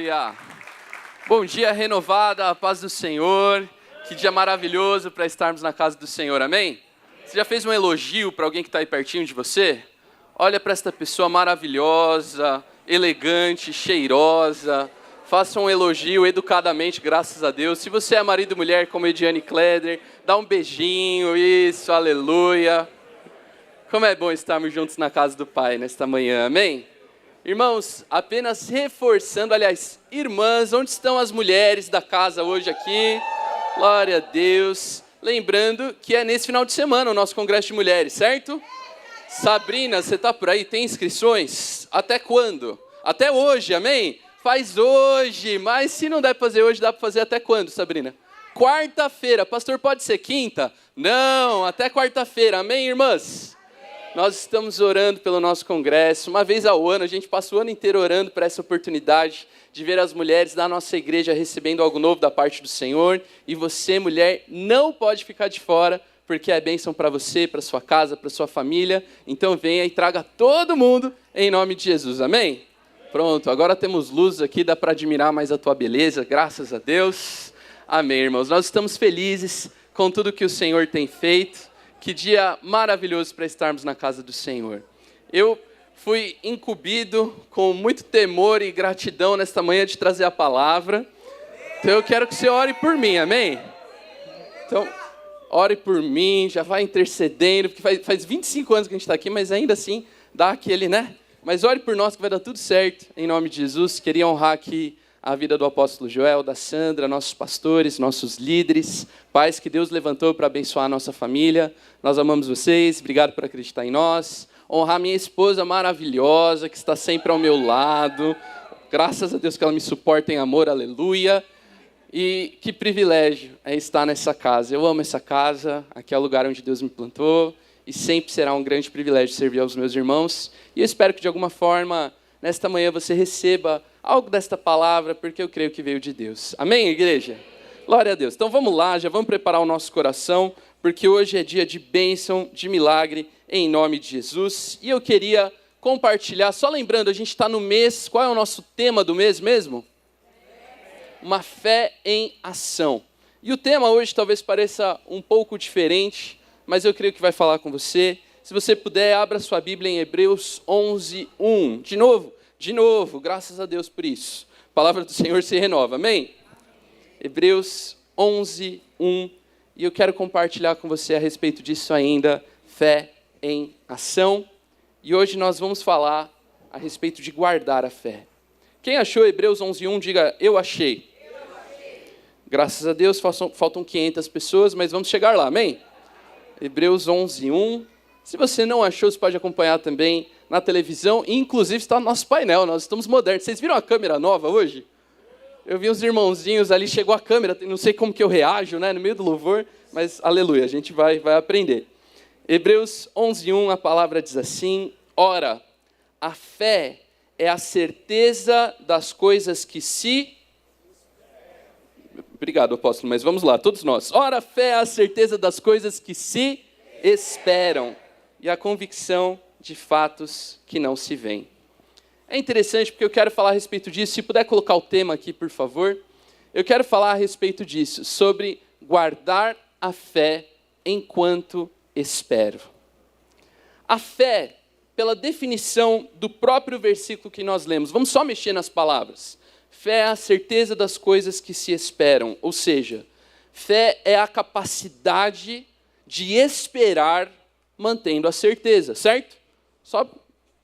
Aleluia! Bom dia, renovada, a paz do Senhor. Que dia maravilhoso para estarmos na casa do Senhor, amém? Você já fez um elogio para alguém que está aí pertinho de você? Olha para esta pessoa maravilhosa, elegante, cheirosa. Faça um elogio educadamente, graças a Deus. Se você é marido e mulher como Ediane Kleder, dá um beijinho, isso, aleluia. Como é bom estarmos juntos na casa do Pai nesta manhã, amém? Irmãos, apenas reforçando, aliás, irmãs, onde estão as mulheres da casa hoje aqui? Glória a Deus. Lembrando que é nesse final de semana o nosso congresso de mulheres, certo? Sabrina, você está por aí? Tem inscrições? Até quando? Até hoje, amém? Faz hoje, mas se não der para fazer hoje, dá para fazer até quando, Sabrina? Quarta-feira. Pastor, pode ser quinta? Não, até quarta-feira, amém, irmãs? Nós estamos orando pelo nosso congresso. Uma vez ao ano, a gente passa o ano inteiro orando por essa oportunidade de ver as mulheres da nossa igreja recebendo algo novo da parte do Senhor. E você, mulher, não pode ficar de fora, porque é bênção para você, para sua casa, para sua família. Então venha e traga todo mundo em nome de Jesus, amém? Pronto, agora temos luz aqui, dá para admirar mais a tua beleza, graças a Deus. Amém, irmãos. Nós estamos felizes com tudo que o Senhor tem feito. Que dia maravilhoso para estarmos na casa do Senhor. Eu fui incumbido com muito temor e gratidão nesta manhã de trazer a palavra. Então eu quero que você ore por mim, amém? Então, ore por mim, já vai intercedendo, porque faz 25 anos que a gente está aqui, mas ainda assim dá aquele, né? Mas ore por nós que vai dar tudo certo, em nome de Jesus. Queria honrar aqui a vida do apóstolo Joel, da Sandra, nossos pastores, nossos líderes, pais que Deus levantou para abençoar a nossa família. Nós amamos vocês, obrigado por acreditar em nós. Honrar minha esposa maravilhosa, que está sempre ao meu lado. Graças a Deus que ela me suporta em amor, aleluia. E que privilégio é estar nessa casa. Eu amo essa casa, aqui é o lugar onde Deus me plantou. E sempre será um grande privilégio servir aos meus irmãos. E eu espero que de alguma forma, nesta manhã, você receba algo desta palavra, porque eu creio que veio de Deus. Amém, igreja? Glória a Deus. Então vamos lá, já vamos preparar o nosso coração, porque hoje é dia de bênção, de milagre, em nome de Jesus. E eu queria compartilhar, só lembrando, a gente está no mês, qual é o nosso tema do mês mesmo? Uma fé em ação. E o tema hoje talvez pareça um pouco diferente, mas eu creio que vai falar com você. Se você puder, abra sua Bíblia em Hebreus 11, 1. De novo, graças a Deus por isso. A palavra do Senhor se renova, amém? Hebreus 11, 1. E eu quero compartilhar com você a respeito disso ainda, fé em ação. E hoje nós vamos falar a respeito de guardar a fé. Quem achou Hebreus 11, 1, diga, eu achei. Graças a Deus, faltam 500 pessoas, mas vamos chegar lá, amém? Hebreus 11, 1. Se você não achou, você pode acompanhar também na televisão, e inclusive está no nosso painel, nós estamos modernos. Vocês viram a câmera nova hoje? Eu vi uns irmãozinhos ali, chegou a câmera, não sei como que eu reajo, né, no meio do louvor, mas aleluia, a gente vai aprender. Hebreus 11:1, a palavra diz assim, ora, a fé é a certeza das coisas que se... Obrigado, apóstolo, mas vamos lá, todos nós. Ora, a fé é a certeza das coisas que se esperam e a convicção de fatos que não se veem. É interessante porque eu quero falar a respeito disso. Se puder colocar o tema aqui, por favor. Eu quero falar a respeito disso, sobre guardar a fé enquanto espero. A fé, pela definição do próprio versículo que nós lemos, vamos só mexer nas palavras. Fé é a certeza das coisas que se esperam, ou seja, fé é a capacidade de esperar mantendo a certeza, certo? Só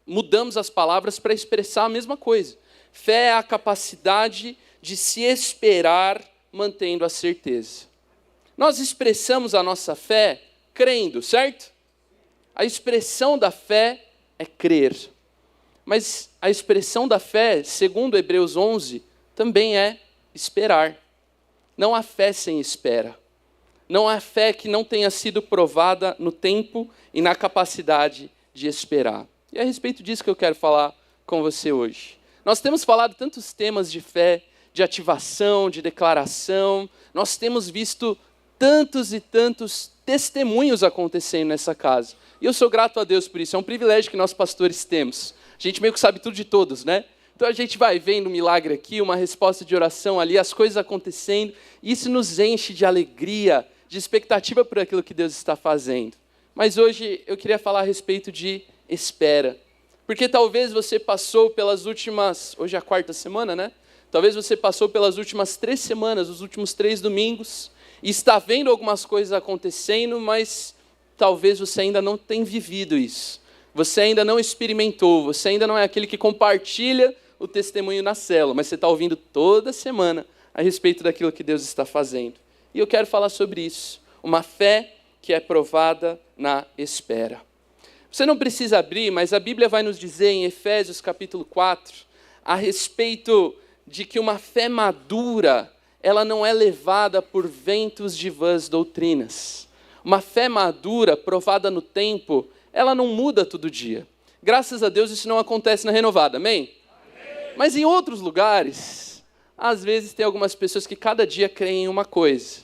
mudamos as palavras para expressar a mesma coisa. Fé é a capacidade de se esperar mantendo a certeza. Nós expressamos a nossa fé crendo, certo? A expressão da fé é crer. Mas a expressão da fé, segundo Hebreus 11, também é esperar. Não há fé sem espera. Não há fé que não tenha sido provada no tempo e na capacidade de esperar. E é a respeito disso que eu quero falar com você hoje. Nós temos falado tantos temas de fé, de ativação, de declaração. Nós temos visto tantos e tantos testemunhos acontecendo nessa casa. E eu sou grato a Deus por isso. É um privilégio que nós pastores temos. A gente meio que sabe tudo de todos, né? Então a gente vai vendo um milagre aqui, uma resposta de oração ali, as coisas acontecendo, e isso nos enche de alegria, de expectativa por aquilo que Deus está fazendo. Mas hoje eu queria falar a respeito de espera. Porque talvez você passou pelas últimas, hoje é a quarta semana, né? Talvez você passou pelas últimas 3 semanas, os últimos 3 domingos, e está vendo algumas coisas acontecendo, mas talvez você ainda não tenha vivido isso. Você ainda não experimentou, você ainda não é aquele que compartilha o testemunho na célula, mas você está ouvindo toda semana a respeito daquilo que Deus está fazendo. E eu quero falar sobre isso, uma fé que é provada na espera. Você não precisa abrir, mas a Bíblia vai nos dizer em Efésios capítulo 4, a respeito de que uma fé madura, ela não é levada por ventos de vãs doutrinas. Uma fé madura, provada no tempo, ela não muda todo dia. Graças a Deus isso não acontece na Renovada, amém? Mas em outros lugares, às vezes tem algumas pessoas que cada dia creem em uma coisa.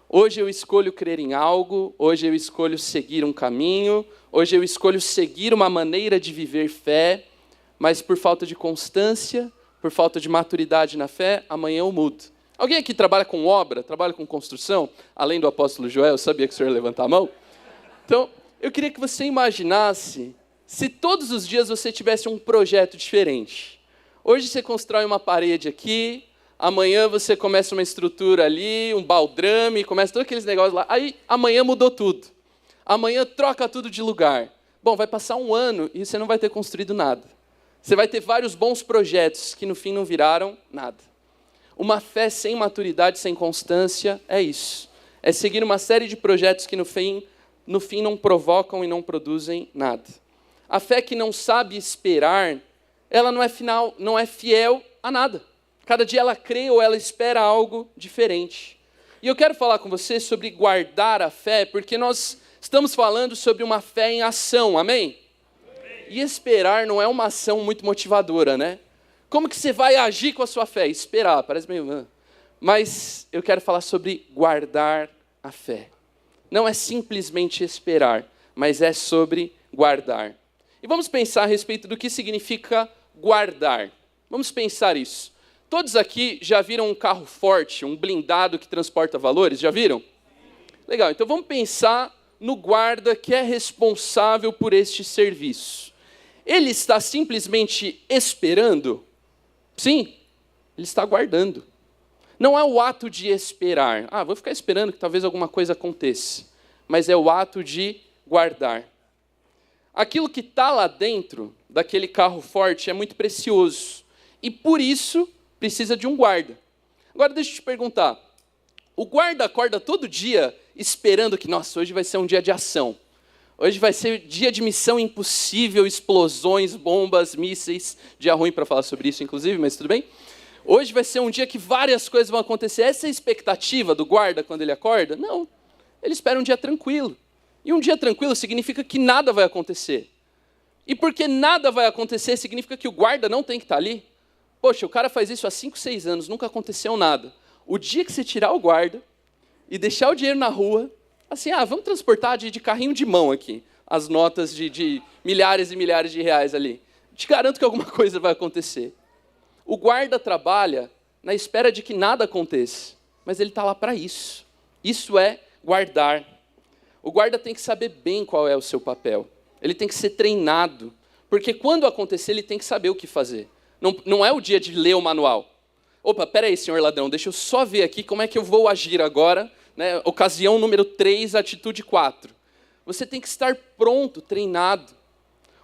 Hoje eu escolho crer em algo, hoje eu escolho seguir um caminho, hoje eu escolho seguir uma maneira de viver fé, mas por falta de constância, por falta de maturidade na fé, amanhã eu mudo. Alguém aqui trabalha com obra, trabalha com construção? Além do apóstolo Joel, eu sabia que o senhor ia levantar a mão. Então, eu queria que você imaginasse se todos os dias você tivesse um projeto diferente. Hoje você constrói uma parede aqui, amanhã você começa uma estrutura ali, um baldrame, começa todos aqueles negócios lá. Aí amanhã mudou tudo. Amanhã troca tudo de lugar. Bom, vai passar um ano e você não vai ter construído nada. Você vai ter vários bons projetos que no fim não viraram nada. Uma fé sem maturidade, sem constância, é isso. É seguir uma série de projetos que no fim não provocam e não produzem nada. A fé que não sabe esperar, ela não é fiel a nada. Cada dia ela crê ou ela espera algo diferente. E eu quero falar com você sobre guardar a fé, porque nós estamos falando sobre uma fé em ação, amém? E esperar não é uma ação muito motivadora, né? Como que você vai agir com a sua fé? Esperar, parece meio... Mas eu quero falar sobre guardar a fé. Não é simplesmente esperar, mas é sobre guardar. E vamos pensar a respeito do que significa guardar. Vamos pensar isso. Todos aqui já viram um carro forte, um blindado que transporta valores? Já viram? Legal, então vamos pensar no guarda que é responsável por este serviço. Ele está simplesmente esperando? Sim, ele está guardando. Não é o ato de esperar. Vou ficar esperando que talvez alguma coisa aconteça. Mas é o ato de guardar. Aquilo que está lá dentro daquele carro forte é muito precioso. E por isso precisa de um guarda. Agora deixa eu te perguntar. O guarda acorda todo dia esperando que, nossa, hoje vai ser um dia de ação. Hoje vai ser dia de missão impossível, explosões, bombas, mísseis. Dia ruim para falar sobre isso, inclusive, mas tudo bem? Hoje vai ser um dia que várias coisas vão acontecer. Essa é a expectativa do guarda quando ele acorda? Não. Ele espera um dia tranquilo. E um dia tranquilo significa que nada vai acontecer. E porque nada vai acontecer, significa que o guarda não tem que estar ali. Poxa, o cara faz isso há 5, 6 anos, nunca aconteceu nada. O dia que você tirar o guarda e deixar o dinheiro na rua, assim, vamos transportar de carrinho de mão aqui, as notas de milhares e milhares de reais ali. Te garanto que alguma coisa vai acontecer. O guarda trabalha na espera de que nada aconteça, mas ele está lá para isso. Isso é guardar. O guarda tem que saber bem qual é o seu papel. Ele tem que ser treinado, porque quando acontecer, ele tem que saber o que fazer. Não é o dia de ler o manual. Opa, peraí, senhor ladrão, deixa eu só ver aqui como é que eu vou agir agora. Né? Ocasião número 3, atitude 4. Você tem que estar pronto, treinado.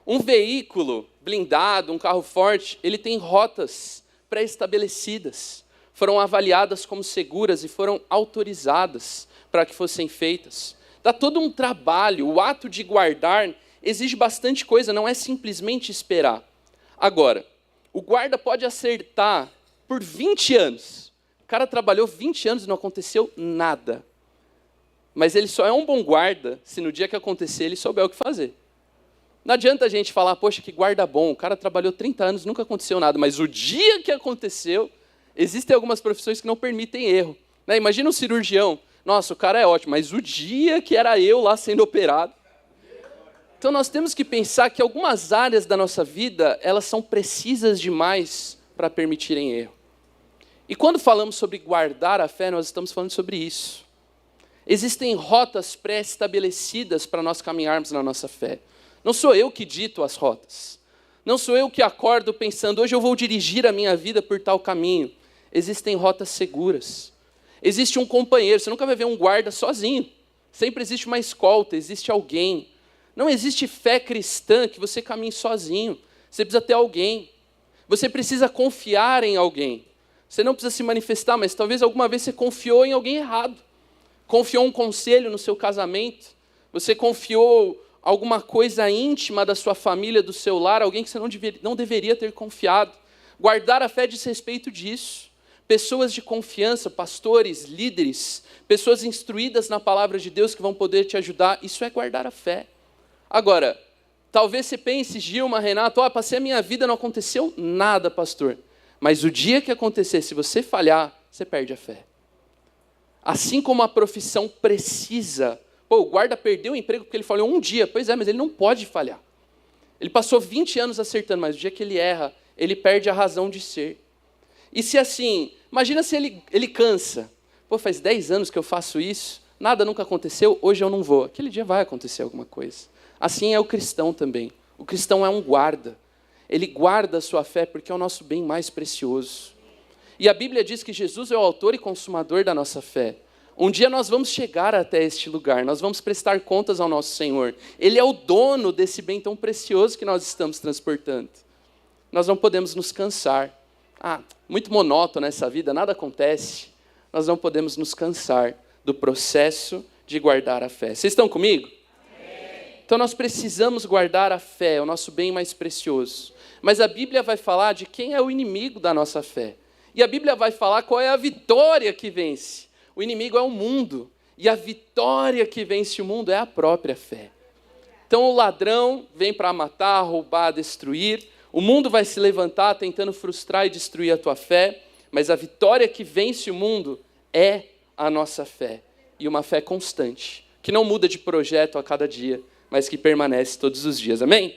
Um veículo blindado, um carro forte, ele tem rotas pré-estabelecidas. Foram avaliadas como seguras e foram autorizadas para que fossem feitas. Dá todo um trabalho. O ato de guardar exige bastante coisa, não é simplesmente esperar. Agora, o guarda pode acertar por 20 anos. O cara trabalhou 20 anos e não aconteceu nada. Mas ele só é um bom guarda se no dia que acontecer ele souber o que fazer. Não adianta a gente falar, poxa, que guarda bom, o cara trabalhou 30 anos, nunca aconteceu nada. Mas o dia que aconteceu, existem algumas profissões que não permitem erro. Né? Imagina um cirurgião. Nossa, o cara é ótimo, mas o dia que era eu lá sendo operado, Então nós temos que pensar que algumas áreas da nossa vida, elas são precisas demais para permitirem erro. E quando falamos sobre guardar a fé, nós estamos falando sobre isso. Existem rotas pré-estabelecidas para nós caminharmos na nossa fé. Não sou eu que dito as rotas. Não sou eu que acordo pensando, hoje eu vou dirigir a minha vida por tal caminho. Existem rotas seguras. Existe um companheiro, você nunca vai ver um guarda sozinho. Sempre existe uma escolta, existe alguém. Não existe fé cristã que você caminhe sozinho. Você precisa ter alguém. Você precisa confiar em alguém. Você não precisa se manifestar, mas talvez alguma vez você confiou em alguém errado. Confiou um conselho no seu casamento. Você confiou alguma coisa íntima da sua família, do seu lar, alguém que você não deveria ter confiado. Guardar a fé diz respeito disso. Pessoas de confiança, pastores, líderes, pessoas instruídas na palavra de Deus que vão poder te ajudar, isso é guardar a fé. Agora, talvez você pense, Gilma, Renato, passei a minha vida, não aconteceu nada, pastor. Mas o dia que acontecer, se você falhar, você perde a fé. Assim como a profissão precisa. O guarda perdeu o emprego porque ele falhou um dia. Pois é, mas ele não pode falhar. Ele passou 20 anos acertando, mas o dia que ele erra, ele perde a razão de ser. E se assim, imagina se ele cansa. Faz 10 anos que eu faço isso, nada nunca aconteceu, hoje eu não vou. Aquele dia vai acontecer alguma coisa. Assim é o cristão também. O cristão é um guarda. Ele guarda a sua fé porque é o nosso bem mais precioso. E a Bíblia diz que Jesus é o autor e consumador da nossa fé. Um dia nós vamos chegar até este lugar, nós vamos prestar contas ao nosso Senhor. Ele é o dono desse bem tão precioso que nós estamos transportando. Nós não podemos nos cansar. Muito monótono essa vida, nada acontece. Nós não podemos nos cansar do processo de guardar a fé. Vocês estão comigo? Então nós precisamos guardar a fé, é o nosso bem mais precioso. Mas a Bíblia vai falar de quem é o inimigo da nossa fé. E a Bíblia vai falar qual é a vitória que vence. O inimigo é o mundo. E a vitória que vence o mundo é a própria fé. Então o ladrão vem para matar, roubar, destruir. O mundo vai se levantar tentando frustrar e destruir a tua fé. Mas a vitória que vence o mundo é a nossa fé. E uma fé constante, que não muda de projeto a cada dia, mas que permanece todos os dias. Amém?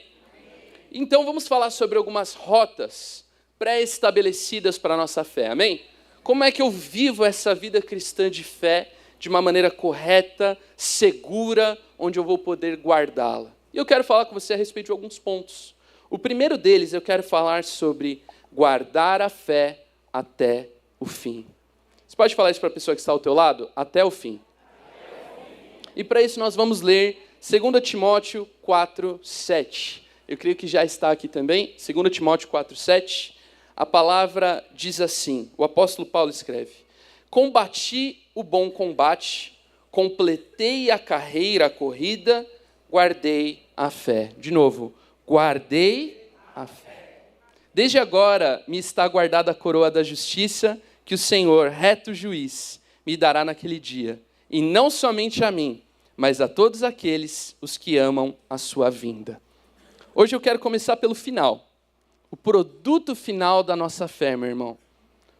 Então vamos falar sobre algumas rotas pré-estabelecidas para a nossa fé. Amém? Como é que eu vivo essa vida cristã de fé de uma maneira correta, segura, onde eu vou poder guardá-la? E eu quero falar com você a respeito de alguns pontos. O primeiro deles, eu quero falar sobre guardar a fé até o fim. Você pode falar isso para a pessoa que está ao teu lado? Até o fim. E para isso nós vamos ler 2 Timóteo 4:7. Eu creio que já está aqui também. 2 Timóteo 4:7. A palavra diz assim, o apóstolo Paulo escreve: combati o bom combate, completei a carreira, a corrida, guardei a fé. De novo, guardei a fé. Desde agora me está guardada a coroa da justiça, que o Senhor, reto juiz, me dará naquele dia. E não somente a mim, mas a todos aqueles os que amam a sua vinda. Hoje eu quero começar pelo final. O produto final da nossa fé, meu irmão.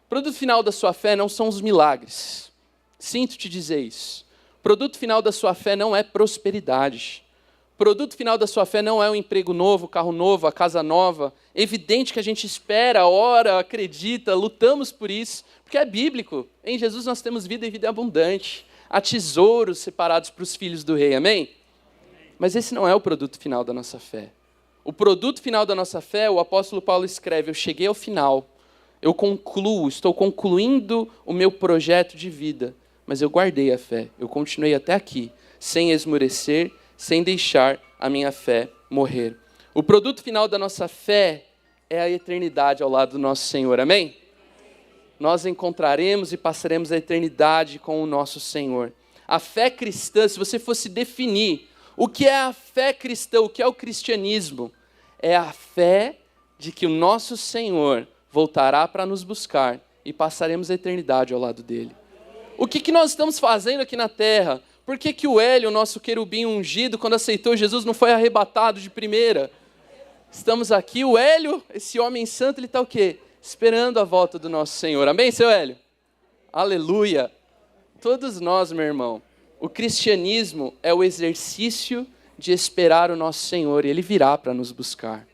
O produto final da sua fé não são os milagres. Sinto te dizer isso. O produto final da sua fé não é prosperidade. O produto final da sua fé não é um emprego novo, carro novo, a casa nova. É evidente que a gente espera, ora, acredita, lutamos por isso, porque é bíblico. Em Jesus nós temos vida e vida abundante. Há tesouros separados para os filhos do rei, amém? Mas esse não é o produto final da nossa fé. O produto final da nossa fé, o apóstolo Paulo escreve: eu cheguei ao final, eu concluo, estou concluindo o meu projeto de vida, mas eu guardei a fé, eu continuei até aqui, sem esmorecer, sem deixar a minha fé morrer. O produto final da nossa fé é a eternidade ao lado do nosso Senhor, amém? Nós encontraremos e passaremos a eternidade com o nosso Senhor. A fé cristã, se você fosse definir o que é a fé cristã, o que é o cristianismo, é a fé de que o nosso Senhor voltará para nos buscar e passaremos a eternidade ao lado dele. O que nós estamos fazendo aqui na terra? Por que o Hélio, o nosso querubim ungido, quando aceitou Jesus, não foi arrebatado de primeira? Estamos aqui, o Hélio, esse homem santo, ele está o quê? Esperando a volta do nosso Senhor. Amém, seu Hélio? Aleluia! Todos nós, meu irmão, o cristianismo é o exercício de esperar o nosso Senhor, e Ele virá para nos buscar.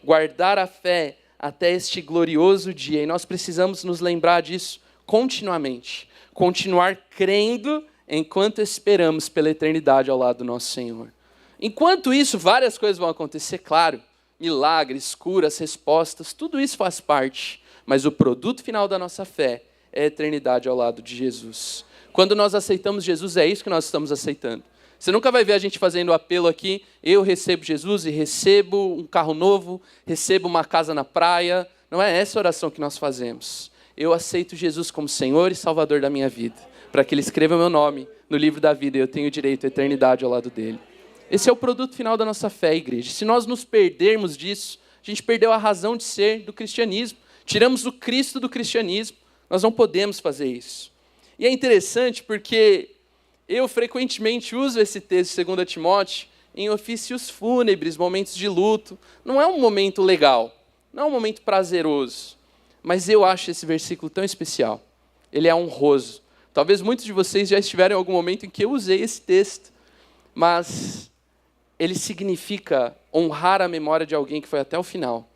Guardar a fé até este glorioso dia, e nós precisamos nos lembrar disso continuamente. Continuar crendo enquanto esperamos pela eternidade ao lado do nosso Senhor. Enquanto isso, várias coisas vão acontecer, claro. Milagres, curas, respostas, tudo isso faz parte. Mas o produto final da nossa fé é a eternidade ao lado de Jesus. Quando nós aceitamos Jesus, é isso que nós estamos aceitando. Você nunca vai ver a gente fazendo apelo aqui, eu recebo Jesus e recebo um carro novo, recebo uma casa na praia. Não é essa a oração que nós fazemos. Eu aceito Jesus como Senhor e Salvador da minha vida, para que Ele escreva meu nome no livro da vida e eu tenho direito à eternidade ao lado dEle. Esse é o produto final da nossa fé, igreja. Se nós nos perdermos disso, a gente perdeu a razão de ser do cristianismo. Tiramos o Cristo do cristianismo. Nós não podemos fazer isso. E é interessante porque eu frequentemente uso esse texto de 2 Timóteo em ofícios fúnebres, momentos de luto. Não é um momento legal, não é um momento prazeroso. Mas eu acho esse versículo tão especial. Ele é honroso. Talvez muitos de vocês já estiveram em algum momento em que eu usei esse texto. Mas ele significa honrar a memória de alguém que foi até o final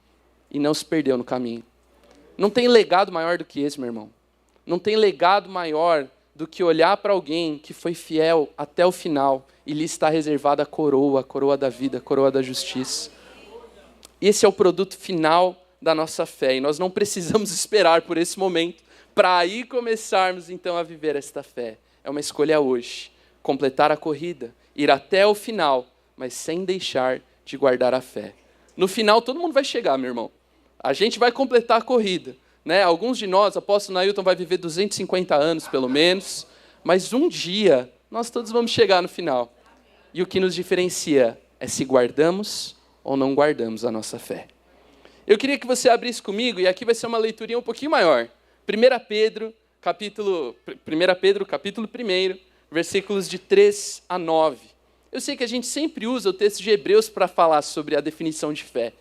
e não se perdeu no caminho. Não tem legado maior do que esse, meu irmão. Não tem legado maior do que olhar para alguém que foi fiel até o final e lhe está reservada a coroa da vida, a coroa da justiça. Esse é o produto final da nossa fé e nós não precisamos esperar por esse momento para aí começarmos então a viver esta fé. É uma escolha hoje, completar a corrida, ir até o final, mas sem deixar de guardar a fé. No final todo mundo vai chegar, meu irmão. A gente vai completar a corrida. Né? Alguns de nós, o apóstolo Nailton vai viver 250 anos pelo menos, mas um dia nós todos vamos chegar no final. E o que nos diferencia é se guardamos ou não guardamos a nossa fé. Eu queria que você abrisse comigo, e aqui vai ser uma leiturinha um pouquinho maior. 1 Pedro, capítulo 1, versículos de 3 a 9. Eu sei que a gente sempre usa o texto de Hebreus para falar sobre a definição de fé,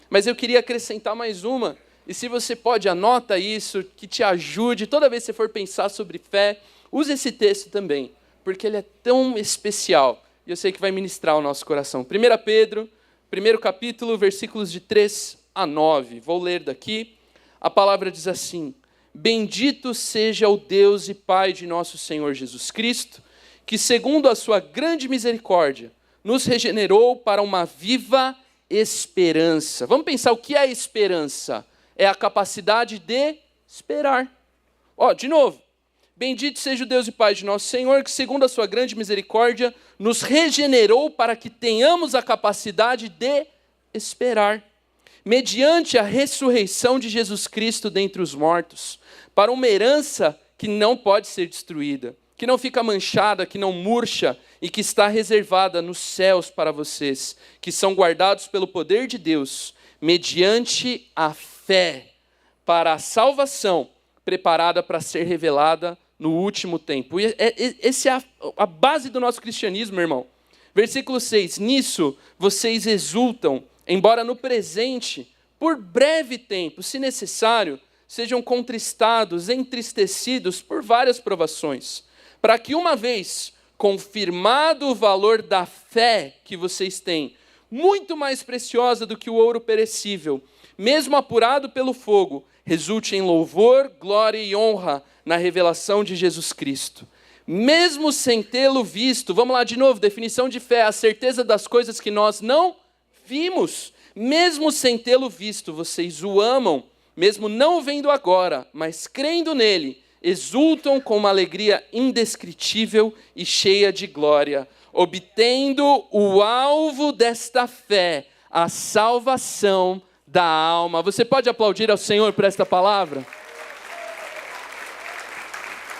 mas eu queria acrescentar mais uma. E se você pode, anota isso, que te ajude. Toda vez que você for pensar sobre fé, use esse texto também, porque ele é tão especial. E eu sei que vai ministrar o nosso coração. 1 Pedro, 1º capítulo, versículos de 3 a 9. Vou ler daqui. A palavra diz assim: Bendito seja o Deus e Pai de nosso Senhor Jesus Cristo, que segundo a sua grande misericórdia, nos regenerou para uma viva esperança. Vamos pensar o que é esperança? É a capacidade de esperar. De novo. Bendito seja o Deus e Pai de nosso Senhor, que segundo a sua grande misericórdia, nos regenerou para que tenhamos a capacidade de esperar, mediante a ressurreição de Jesus Cristo dentre os mortos, para uma herança que não pode ser destruída, que não fica manchada, que não murcha e que está reservada nos céus para vocês, que são guardados pelo poder de Deus, mediante a fé para a salvação preparada para ser revelada no último tempo. E essa é a base do nosso cristianismo, meu irmão. Versículo 6. Nisso vocês exultam, embora no presente, por breve tempo, se necessário, sejam contristados, entristecidos por várias provações, para que uma vez confirmado o valor da fé que vocês têm, muito mais preciosa do que o ouro perecível, mesmo apurado pelo fogo, resulte em louvor, glória e honra na revelação de Jesus Cristo. Mesmo sem tê-lo visto, vamos lá de novo, definição de fé, a certeza das coisas que nós não vimos. Mesmo sem tê-lo visto, vocês o amam, mesmo não o vendo agora, mas crendo nele, exultam com uma alegria indescritível e cheia de glória, obtendo o alvo desta fé, a salvação da alma. Você pode aplaudir ao Senhor por esta palavra?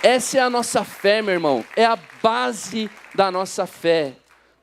Essa é a nossa fé, meu irmão. É a base da nossa fé.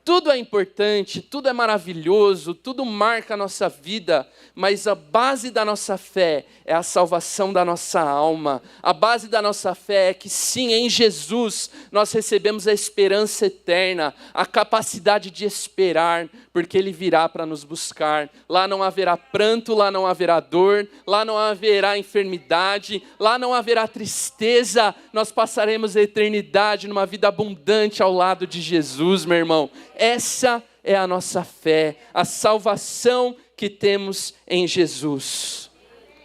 Tudo é importante, tudo é maravilhoso, tudo marca a nossa vida, mas a base da nossa fé é a salvação da nossa alma. A base da nossa fé é que sim, em Jesus nós recebemos a esperança eterna, a capacidade de esperar, porque Ele virá para nos buscar. Lá não haverá pranto, lá não haverá dor, lá não haverá enfermidade, lá não haverá tristeza. Nós passaremos a eternidade numa vida abundante ao lado de Jesus, meu irmão. Essa é a nossa fé, a salvação que temos em Jesus.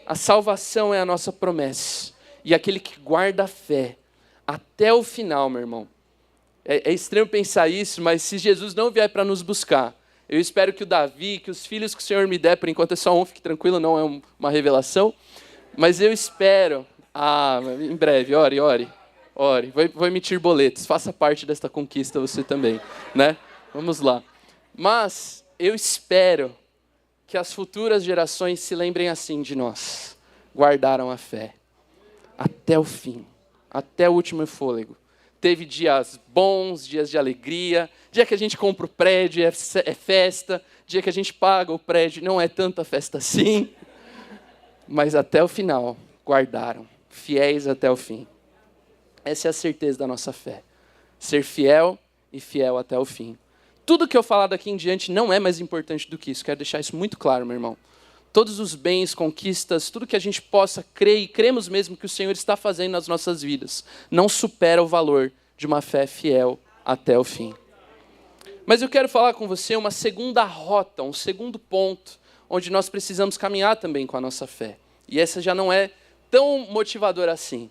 A salvação é a nossa promessa. E aquele que guarda a fé até o final, meu irmão. É estranho pensar isso, mas se Jesus não vier para nos buscar, eu espero que o Davi, que os filhos que o Senhor me der, por enquanto é só um, fique tranquilo, não é uma revelação, mas eu espero, em breve, ore, vou emitir boletos, faça parte desta conquista você também, né? Vamos lá. Mas eu espero que as futuras gerações se lembrem assim de nós, guardaram a fé até o fim, até o último fôlego. Teve dias bons, dias de alegria, dia que a gente compra o prédio, é festa, dia que a gente paga o prédio, não é tanta festa assim, mas até o final, guardaram, fiéis até o fim. Essa é a certeza da nossa fé, ser fiel e fiel até o fim. Tudo que eu falar daqui em diante não é mais importante do que isso, quero deixar isso muito claro, meu irmão. Todos os bens, conquistas, tudo que a gente possa crer e cremos mesmo que o Senhor está fazendo nas nossas vidas, não supera o valor de uma fé fiel até o fim. Mas eu quero falar com você uma segunda rota, um segundo ponto, onde nós precisamos caminhar também com a nossa fé. E essa já não é tão motivadora assim.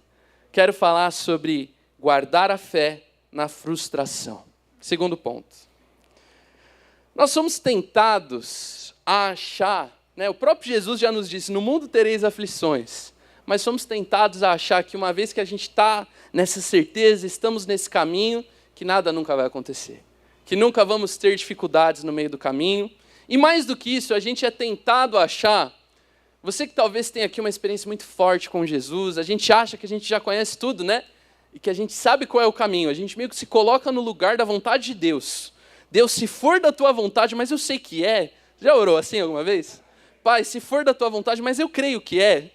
Quero falar sobre guardar a fé na frustração. Segundo ponto. Nós somos tentados a achar, o próprio Jesus já nos disse, no mundo tereis aflições, mas somos tentados a achar que uma vez que a gente está nessa certeza, estamos nesse caminho, que nada nunca vai acontecer, que nunca vamos ter dificuldades no meio do caminho, e mais do que isso, a gente é tentado a achar, você que talvez tenha aqui uma experiência muito forte com Jesus, a gente acha que a gente já conhece tudo, e que a gente sabe qual é o caminho, a gente meio que se coloca no lugar da vontade de Deus. Deus, se for da tua vontade, mas eu sei que é. Já orou assim alguma vez? Pai, se for da tua vontade, mas eu creio que é.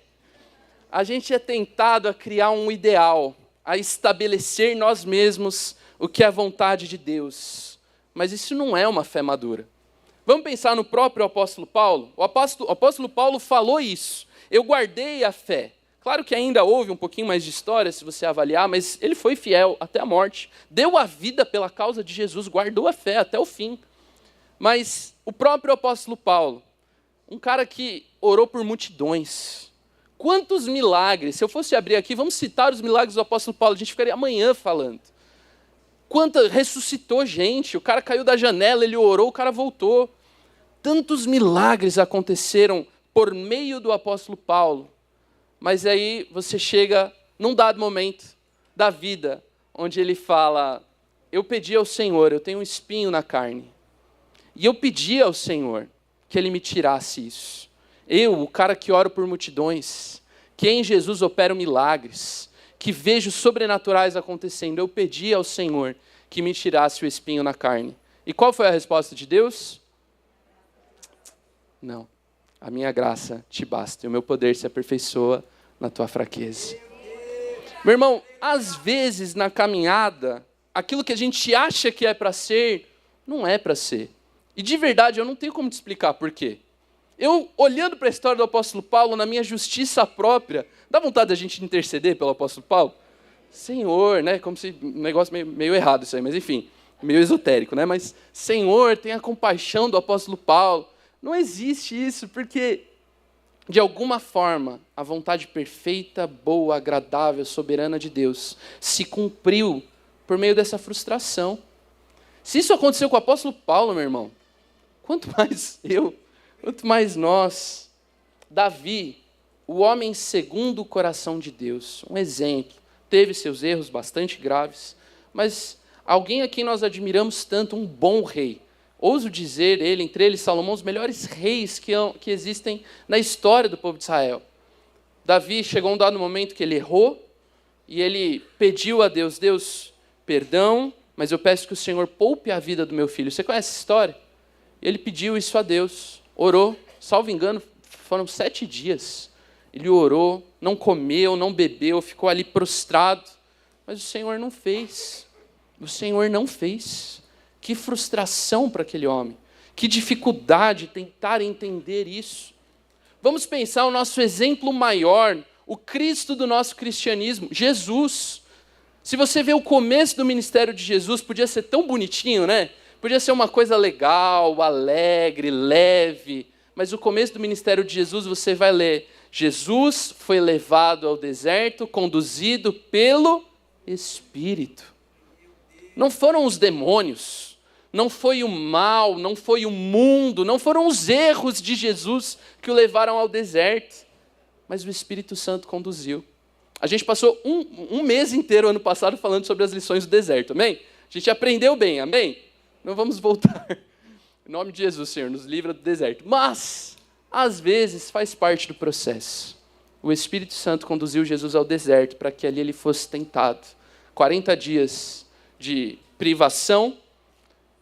A gente é tentado a criar um ideal, a estabelecer nós mesmos o que é a vontade de Deus. Mas isso não é uma fé madura. Vamos pensar no próprio apóstolo Paulo? O apóstolo Paulo falou isso. Eu guardei a fé. Claro que ainda houve um pouquinho mais de história, se você avaliar, mas ele foi fiel até a morte. Deu a vida pela causa de Jesus, guardou a fé até o fim. Mas o próprio apóstolo Paulo, um cara que orou por multidões. Quantos milagres, se eu fosse abrir aqui, vamos citar os milagres do apóstolo Paulo, a gente ficaria amanhã falando. Ressuscitou gente, o cara caiu da janela, ele orou, o cara voltou. Tantos milagres aconteceram por meio do apóstolo Paulo. Mas aí você chega num dado momento da vida, onde ele fala, eu pedi ao Senhor, eu tenho um espinho na carne. E eu pedi ao Senhor que Ele me tirasse isso. Eu, o cara que oro por multidões, que em Jesus opero milagres, que vejo sobrenaturais acontecendo, eu pedi ao Senhor que me tirasse o espinho na carne. E qual foi a resposta de Deus? Não. A minha graça te basta, e o meu poder se aperfeiçoa na tua fraqueza. Meu irmão, às vezes na caminhada, aquilo que a gente acha que é para ser, não é para ser. E de verdade, eu não tenho como te explicar por quê. Eu, olhando para a história do apóstolo Paulo, na minha justiça própria, dá vontade da gente interceder pelo apóstolo Paulo? Senhor, como se um negócio meio errado isso aí, mas enfim, meio esotérico, mas Senhor, tenha compaixão do apóstolo Paulo. Não existe isso, porque de alguma forma a vontade perfeita, boa, agradável, soberana de Deus se cumpriu por meio dessa frustração. Se isso aconteceu com o apóstolo Paulo, meu irmão, quanto mais eu, quanto mais nós. Davi, o homem segundo o coração de Deus, um exemplo, teve seus erros bastante graves, mas alguém a quem nós admiramos tanto, um bom rei. Ouso dizer, entre eles, Salomão, os melhores reis que existem na história do povo de Israel. Davi chegou um dado momento que ele errou, e ele pediu a Deus, Deus, perdão, mas eu peço que o Senhor poupe a vida do meu filho. Você conhece essa história? Ele pediu isso a Deus, orou, salvo engano, foram 7 dias. Ele orou, não comeu, não bebeu, ficou ali prostrado, mas o Senhor não fez. O Senhor não fez. Que frustração para aquele homem. Que dificuldade tentar entender isso. Vamos pensar o nosso exemplo maior, o Cristo do nosso cristianismo, Jesus. Se você vê o começo do ministério de Jesus, podia ser tão bonitinho, Podia ser uma coisa legal, alegre, leve, mas o começo do ministério de Jesus, você vai ler, Jesus foi levado ao deserto, conduzido pelo Espírito. Não foram os demônios, não foi o mal, não foi o mundo, não foram os erros de Jesus que o levaram ao deserto, mas o Espírito Santo conduziu. A gente passou um mês inteiro ano passado falando sobre as lições do deserto, amém? A gente aprendeu bem, amém? Não vamos voltar. Em nome de Jesus, Senhor, nos livra do deserto. Mas, às vezes, faz parte do processo. O Espírito Santo conduziu Jesus ao deserto para que ali ele fosse tentado. 40 dias de privação,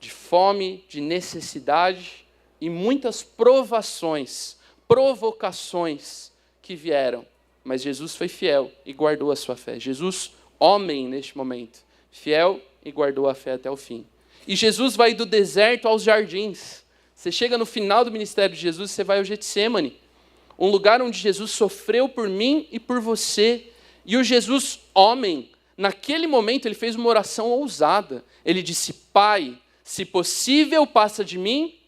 de fome, de necessidade e muitas provações, provocações que vieram. Mas Jesus foi fiel e guardou a sua fé. Jesus, homem neste momento, fiel e guardou a fé até o fim. E Jesus vai do deserto aos jardins. Você chega no final do ministério de Jesus, você vai ao Getsêmani, um lugar onde Jesus sofreu por mim e por você. E o Jesus, homem, naquele momento ele fez uma oração ousada. Ele disse, Pai, se possível, passa de mim,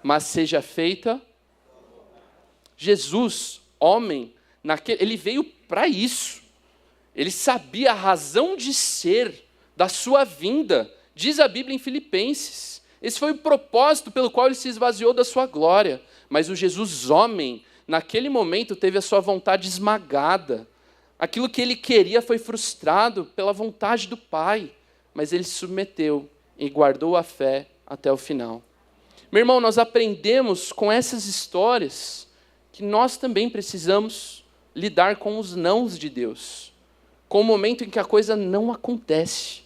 mas seja feita. Jesus, homem, ele veio para isso. Ele sabia a razão de ser da sua vinda. Diz a Bíblia em Filipenses. Esse foi o propósito pelo qual ele se esvaziou da sua glória. Mas o Jesus homem, naquele momento, teve a sua vontade esmagada. Aquilo que ele queria foi frustrado pela vontade do Pai. Mas ele se submeteu e guardou a fé até o final. Meu irmão, nós aprendemos com essas histórias que nós também precisamos lidar com os nãos de Deus. Com o momento em que a coisa não acontece.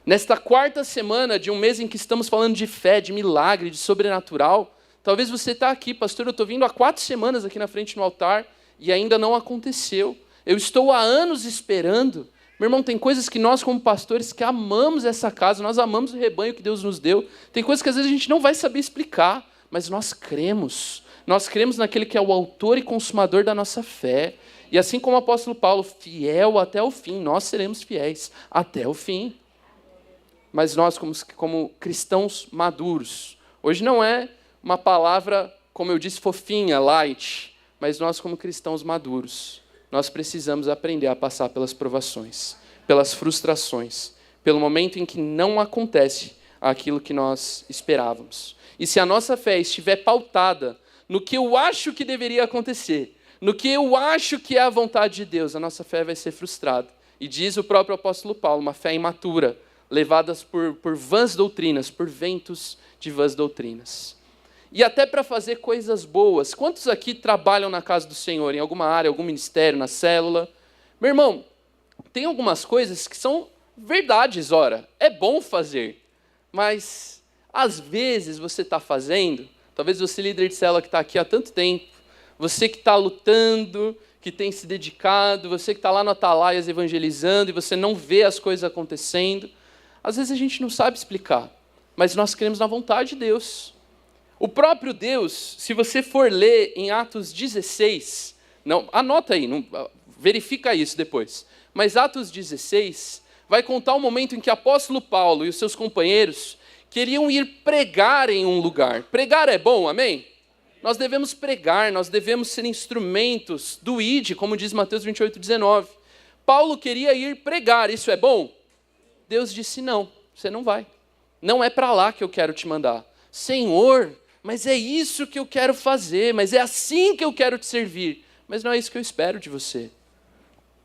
Nesta quarta semana de um mês em que estamos falando de fé, de milagre, de sobrenatural, talvez você está aqui, pastor, eu estou vindo há 4 semanas aqui na frente no altar e ainda não aconteceu. Eu estou há anos esperando. Meu irmão, tem coisas que nós como pastores que amamos essa casa, nós amamos o rebanho que Deus nos deu. Tem coisas que às vezes a gente não vai saber explicar, mas nós cremos. Nós cremos naquele que é o autor e consumador da nossa fé. E assim como o apóstolo Paulo, fiel até o fim, nós seremos fiéis até o fim. Mas nós, como cristãos maduros, hoje não é uma palavra, como eu disse, fofinha, light, mas nós, como cristãos maduros, nós precisamos aprender a passar pelas provações, pelas frustrações, pelo momento em que não acontece aquilo que nós esperávamos. E se a nossa fé estiver pautada no que eu acho que deveria acontecer, no que eu acho que é a vontade de Deus, a nossa fé vai ser frustrada. E diz o próprio apóstolo Paulo, uma fé imatura, levadas por vãs doutrinas, por ventos de vãs doutrinas. E até para fazer coisas boas. Quantos aqui trabalham na casa do Senhor, em alguma área, algum ministério, na célula? Meu irmão, tem algumas coisas que são verdades, ora, é bom fazer. Mas, às vezes, você está fazendo, talvez você líder de célula que está aqui há tanto tempo, você que está lutando, que tem se dedicado, você que está lá no Atalaias evangelizando e você não vê as coisas acontecendo. Às vezes a gente não sabe explicar, mas nós cremos na vontade de Deus. O próprio Deus, se você for ler em Atos 16, não, anota aí, não, verifica isso depois, mas Atos 16 vai contar o momento em que o apóstolo Paulo e os seus companheiros queriam ir pregar em um lugar. Pregar é bom, amém? Nós devemos pregar, nós devemos ser instrumentos do ID, como diz Mateus 28:19. Paulo queria ir pregar, isso é bom? Deus disse, não, você não vai. Não é para lá que eu quero te mandar. Senhor, mas é isso que eu quero fazer, mas é assim que eu quero te servir. Mas não é isso que eu espero de você.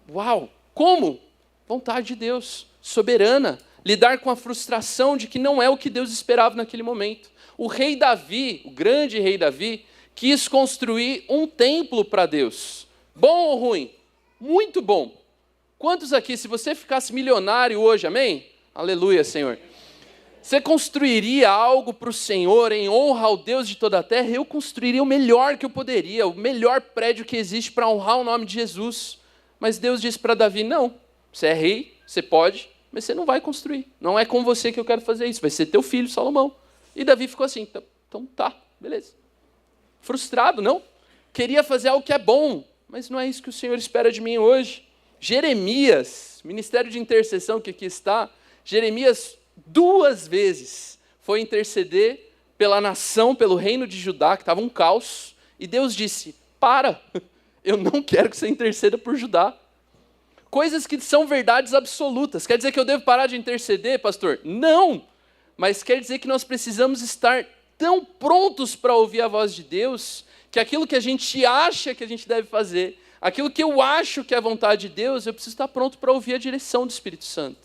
Uau, como? Vontade de Deus, soberana. Lidar com a frustração de que não é o que Deus esperava naquele momento. O rei Davi, o grande rei Davi, quis construir um templo para Deus. Bom ou ruim? Muito bom. Quantos aqui, se você ficasse milionário hoje, amém? Aleluia, Senhor. Você construiria algo para o Senhor em honra ao Deus de toda a terra? Eu construiria o melhor que eu poderia, o melhor prédio que existe para honrar o nome de Jesus. Mas Deus disse para Davi, não, você é rei, você pode, mas você não vai construir. Não é com você que eu quero fazer isso, vai ser teu filho, Salomão. E Davi ficou assim, então tá, beleza. Frustrado, não? Queria fazer algo que é bom, mas não é isso que o Senhor espera de mim hoje. Jeremias, ministério de intercessão que aqui está, Jeremias 2 vezes foi interceder pela nação, pelo reino de Judá, que estava um caos, e Deus disse, para, eu não quero que você interceda por Judá. Coisas que são verdades absolutas. Quer dizer que eu devo parar de interceder, pastor? Não! Mas quer dizer que nós precisamos estar tão prontos para ouvir a voz de Deus, que aquilo que a gente acha que a gente deve fazer, aquilo que eu acho que é a vontade de Deus, eu preciso estar pronto para ouvir a direção do Espírito Santo.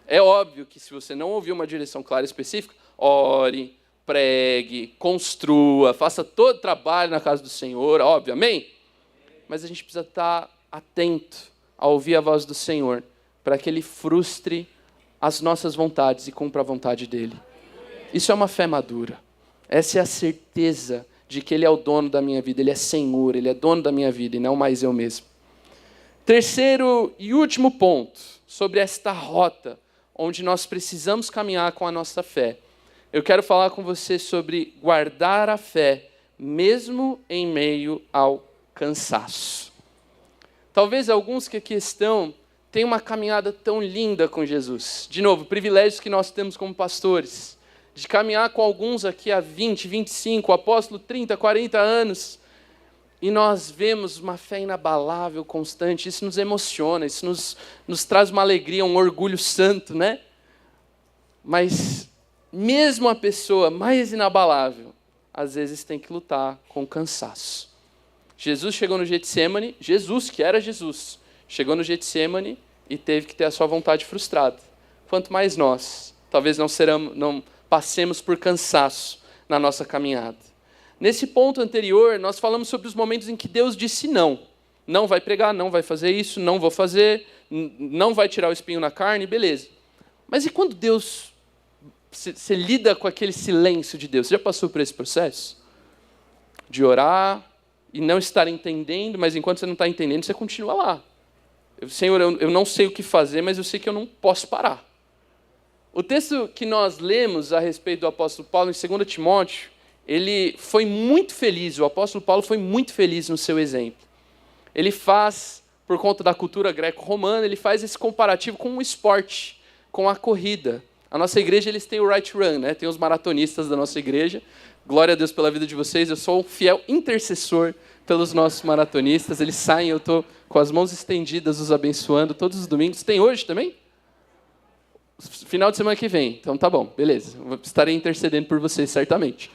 É óbvio que se você não ouvir uma direção clara e específica, ore, pregue, construa, faça todo o trabalho na casa do Senhor, óbvio, amém? Mas a gente precisa estar atento a ouvir a voz do Senhor, para que Ele frustre as nossas vontades e cumpra a vontade dEle. Isso é uma fé madura. Essa é a certeza de que Ele é o dono da minha vida, Ele é Senhor, Ele é dono da minha vida e não mais eu mesmo. Terceiro e último ponto sobre esta rota, onde nós precisamos caminhar com a nossa fé. Eu quero falar com você sobre guardar a fé, mesmo em meio ao cansaço. Talvez alguns que aqui estão tenham uma caminhada tão linda com Jesus. De novo, privilégios que nós temos como pastores, de caminhar com alguns aqui há 20, 25, o apóstolo 30, 40 anos, e nós vemos uma fé inabalável, constante, isso nos emociona, isso nos traz uma alegria, um orgulho santo, né? Mas mesmo a pessoa mais inabalável, às vezes tem que lutar com cansaço. Jesus chegou no Getsemane, Jesus, que era Jesus, chegou no Getsemane e teve que ter a sua vontade frustrada. Quanto mais nós, talvez não passemos por cansaço na nossa caminhada. Nesse ponto anterior, nós falamos sobre os momentos em que Deus disse não. Não vai pregar, não vai fazer isso, não vou fazer, não vai tirar o espinho na carne, beleza. Mas e quando Deus... Você lida com aquele silêncio de Deus? Você já passou por esse processo? De orar e não estar entendendo, mas enquanto você não está entendendo, você continua lá. Senhor, eu não sei o que fazer, mas eu sei que eu não posso parar. O texto que nós lemos a respeito do apóstolo Paulo, em 2 Timóteo, ele foi muito feliz, o apóstolo Paulo foi muito feliz no seu exemplo. Ele faz, por conta da cultura greco-romana, ele faz esse comparativo com o esporte, com a corrida. A nossa igreja, eles têm o right run, né? Tem os maratonistas da nossa igreja. Glória a Deus pela vida de vocês. Eu sou um fiel intercessor pelos nossos maratonistas. Eles saem, eu estou com as mãos estendidas, os abençoando todos os domingos. Tem hoje também? Final de semana que vem. Então tá bom, beleza. Eu estarei intercedendo por vocês, certamente.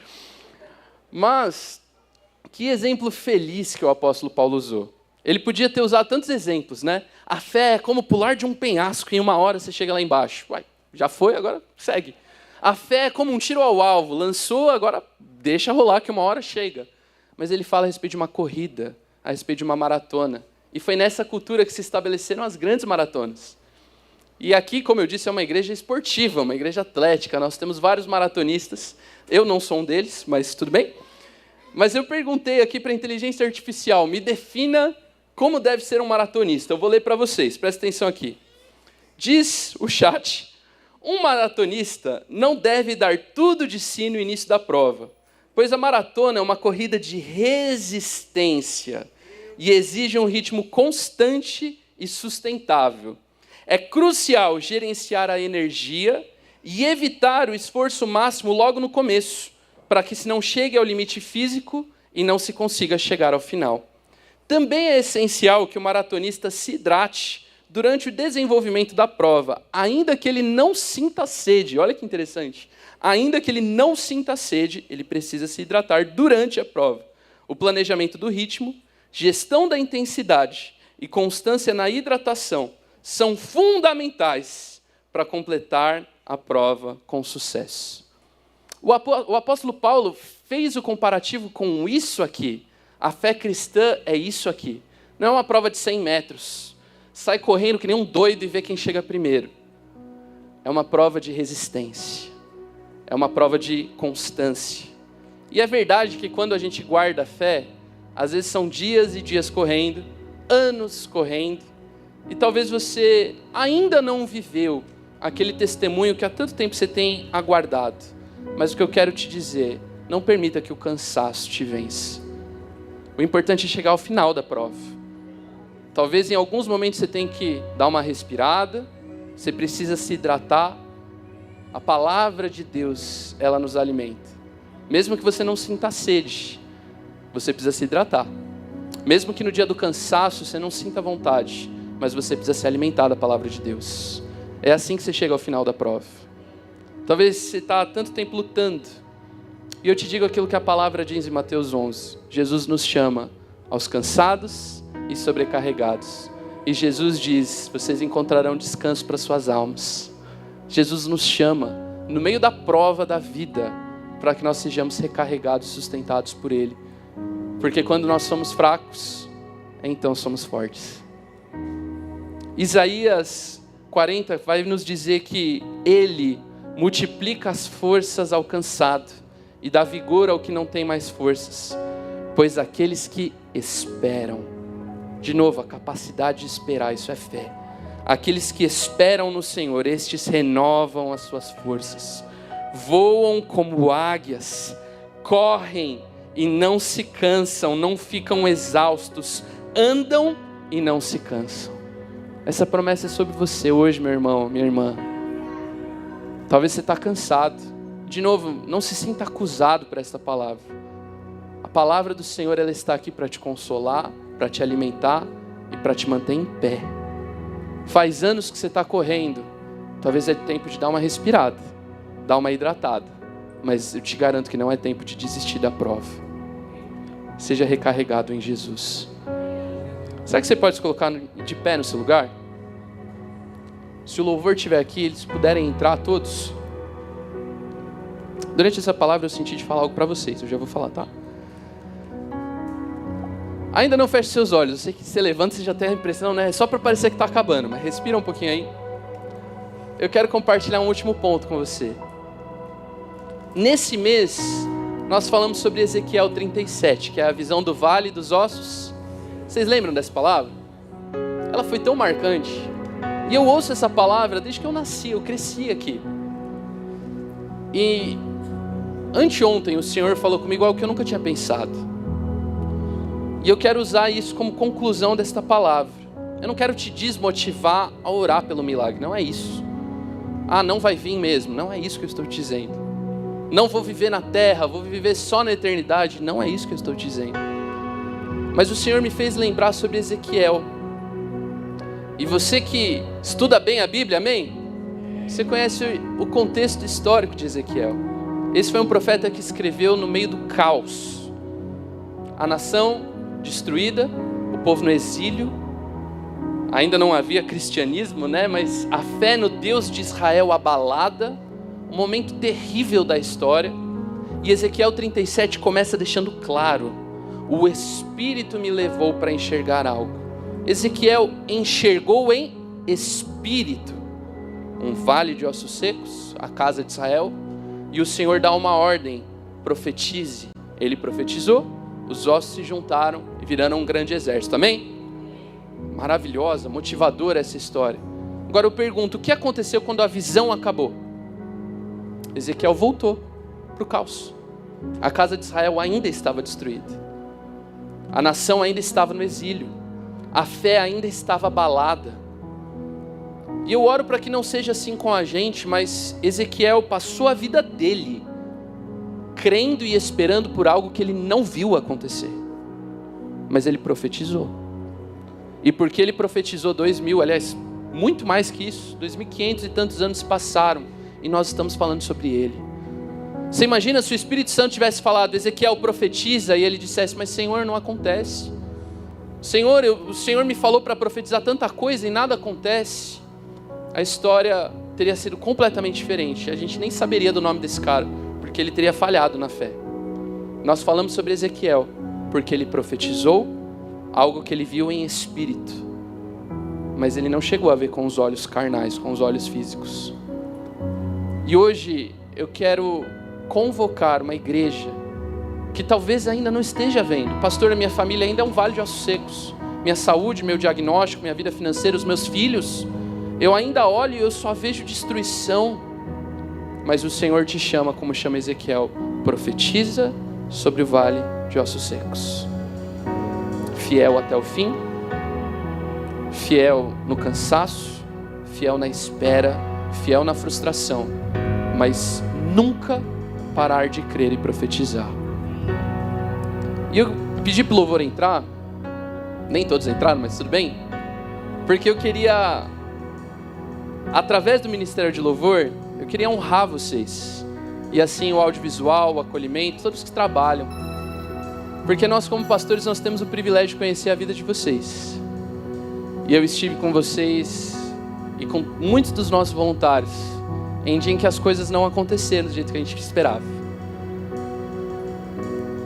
Mas, que exemplo feliz que o apóstolo Paulo usou. Ele podia ter usado tantos exemplos, né? A fé é como pular de um penhasco e em 1 hora você chega lá embaixo. Uai, já foi, agora segue. A fé é como um tiro ao alvo. Lançou, agora deixa rolar que 1 hora chega. Mas ele fala a respeito de uma corrida, a respeito de uma maratona. E foi nessa cultura que se estabeleceram as grandes maratonas. E aqui, como eu disse, é uma igreja esportiva, uma igreja atlética. Nós temos vários maratonistas. Eu não sou um deles, mas tudo bem. Mas eu perguntei aqui para a inteligência artificial, me defina como deve ser um maratonista. Eu vou ler para vocês, presta atenção aqui. Diz o chat, um maratonista não deve dar tudo de si no início da prova, pois a maratona é uma corrida de resistência e exige um ritmo constante e sustentável. É crucial gerenciar a energia e evitar o esforço máximo logo no começo, para que se não chegue ao limite físico e não se consiga chegar ao final. Também é essencial que o maratonista se hidrate durante o desenvolvimento da prova, ainda que ele não sinta sede. Olha que interessante. Ainda que ele não sinta sede, ele precisa se hidratar durante a prova. O planejamento do ritmo, gestão da intensidade e constância na hidratação são fundamentais para completar a prova com sucesso. O apóstolo Paulo fez o comparativo com isso aqui. A fé cristã é isso aqui. Não é uma prova de 100 metros. Sai correndo que nem um doido e vê quem chega primeiro. É uma prova de resistência. É uma prova de constância. E é verdade que quando a gente guarda a fé, às vezes são dias e dias correndo, anos correndo, e talvez você ainda não viveu aquele testemunho que há tanto tempo você tem aguardado. Mas o que eu quero te dizer, não permita que o cansaço te vença. O importante é chegar ao final da prova. Talvez em alguns momentos você tenha que dar uma respirada, você precisa se hidratar, A palavra de Deus, ela nos alimenta. Mesmo que você não sinta sede, você precisa se hidratar. Mesmo que no dia do cansaço você não sinta vontade, mas você precisa se alimentar da palavra de Deus. É assim que você chega ao final da prova. Talvez você está há tanto tempo lutando, e eu te digo aquilo que a palavra diz em Mateus 11. Jesus nos chama aos cansados e sobrecarregados. E Jesus diz, vocês encontrarão descanso para suas almas. Jesus nos chama, no meio da prova da vida, para que nós sejamos recarregados e sustentados por Ele. Porque quando nós somos fracos, então somos fortes. Isaías 40 vai nos dizer que Ele multiplica as forças ao cansado e dá vigor ao que não tem mais forças. Pois aqueles que esperam, de novo, a capacidade de esperar, isso é fé. Aqueles que esperam no Senhor, estes renovam as suas forças. Voam como águias, correm e não se cansam, não ficam exaustos, andam e não se cansam. Essa promessa é sobre você hoje, meu irmão, minha irmã. Talvez você está cansado. De novo, não se sinta acusado por esta palavra. A palavra do Senhor, ela está aqui para te consolar, para te alimentar e para te manter em pé. Faz anos que você está correndo. Talvez é tempo de dar uma respirada, dar uma hidratada. Mas eu te garanto que não é tempo de desistir da prova. Seja recarregado em Jesus. Será que você pode se colocar de pé no seu lugar? Se o louvor estiver aqui, eles puderem entrar todos. Durante essa palavra eu senti de falar algo para vocês. Eu já vou falar, tá? Ainda não feche seus olhos. Eu sei que você levanta e você já tem a impressão, né? É só para parecer que está acabando. Mas respira um pouquinho aí. Eu quero compartilhar um último ponto com você. Nesse mês, nós falamos sobre Ezequiel 37, que é a visão do vale dos ossos. Vocês lembram dessa palavra? Ela foi tão marcante. E eu ouço essa palavra desde que eu nasci, eu cresci aqui. E anteontem o Senhor falou comigo algo que eu nunca tinha pensado. E eu quero usar isso como conclusão desta palavra. Eu não quero te desmotivar a orar pelo milagre, não é isso. Ah, não vai vir mesmo, não é isso que eu estou te dizendo. Não vou viver na terra, vou viver só na eternidade, não é isso que eu estou te dizendo. Mas o Senhor me fez lembrar sobre Ezequiel. E você que estuda bem a Bíblia, amém? Você conhece o contexto histórico de Ezequiel. Esse foi um profeta que escreveu no meio do caos. A nação destruída, o povo no exílio. Ainda não havia cristianismo, né? Mas a fé no Deus de Israel abalada. Um momento terrível da história. E Ezequiel 37 começa deixando claro: o Espírito me levou para enxergar algo. Ezequiel enxergou em espírito um vale de ossos secos, a casa de Israel, e o Senhor dá uma ordem: profetize. Ele profetizou, os ossos se juntaram e viraram um grande exército, amém? Maravilhosa, motivadora essa história. Agora eu pergunto, o que aconteceu quando a visão acabou? Ezequiel voltou para o caos. A casa de Israel ainda estava destruída. A nação ainda estava no exílio. A fé ainda estava abalada. E eu oro para que não seja assim com a gente, mas Ezequiel passou a vida dele crendo e esperando por algo que ele não viu acontecer. Mas ele profetizou. E porque ele profetizou 2000, aliás, muito mais que isso, 2500 e tantos anos se passaram e nós estamos falando sobre ele. Você imagina se o Espírito Santo tivesse falado: Ezequiel profetiza, e ele dissesse: mas Senhor, não acontece. Senhor, o Senhor me falou para profetizar tanta coisa e nada acontece. A história teria sido completamente diferente. A gente nem saberia do nome desse cara, porque ele teria falhado na fé. Nós falamos sobre Ezequiel porque ele profetizou algo que ele viu em espírito, mas ele não chegou a ver com os olhos carnais, com os olhos físicos. E hoje eu quero convocar uma igreja que talvez ainda não esteja vendo. Pastor, a minha família ainda é um vale de ossos secos. Minha saúde, meu diagnóstico, minha vida financeira, os meus filhos, eu ainda olho e eu só vejo destruição. Mas o Senhor te chama, como chama Ezequiel: profetiza sobre o vale de ossos secos. Fiel até o fim, fiel no cansaço, fiel na espera, fiel na frustração. mas nunca parar de crer e profetizar. E eu pedi para o louvor entrar, nem todos entraram, mas tudo bem, porque eu queria, através do Ministério de Louvor, eu queria honrar vocês, e assim o audiovisual, o acolhimento, todos que trabalham, porque nós como pastores, nós temos o privilégio de conhecer a vida de vocês, e eu estive com vocês e com muitos dos nossos voluntários, em dia em que as coisas não aconteceram do jeito que a gente esperava.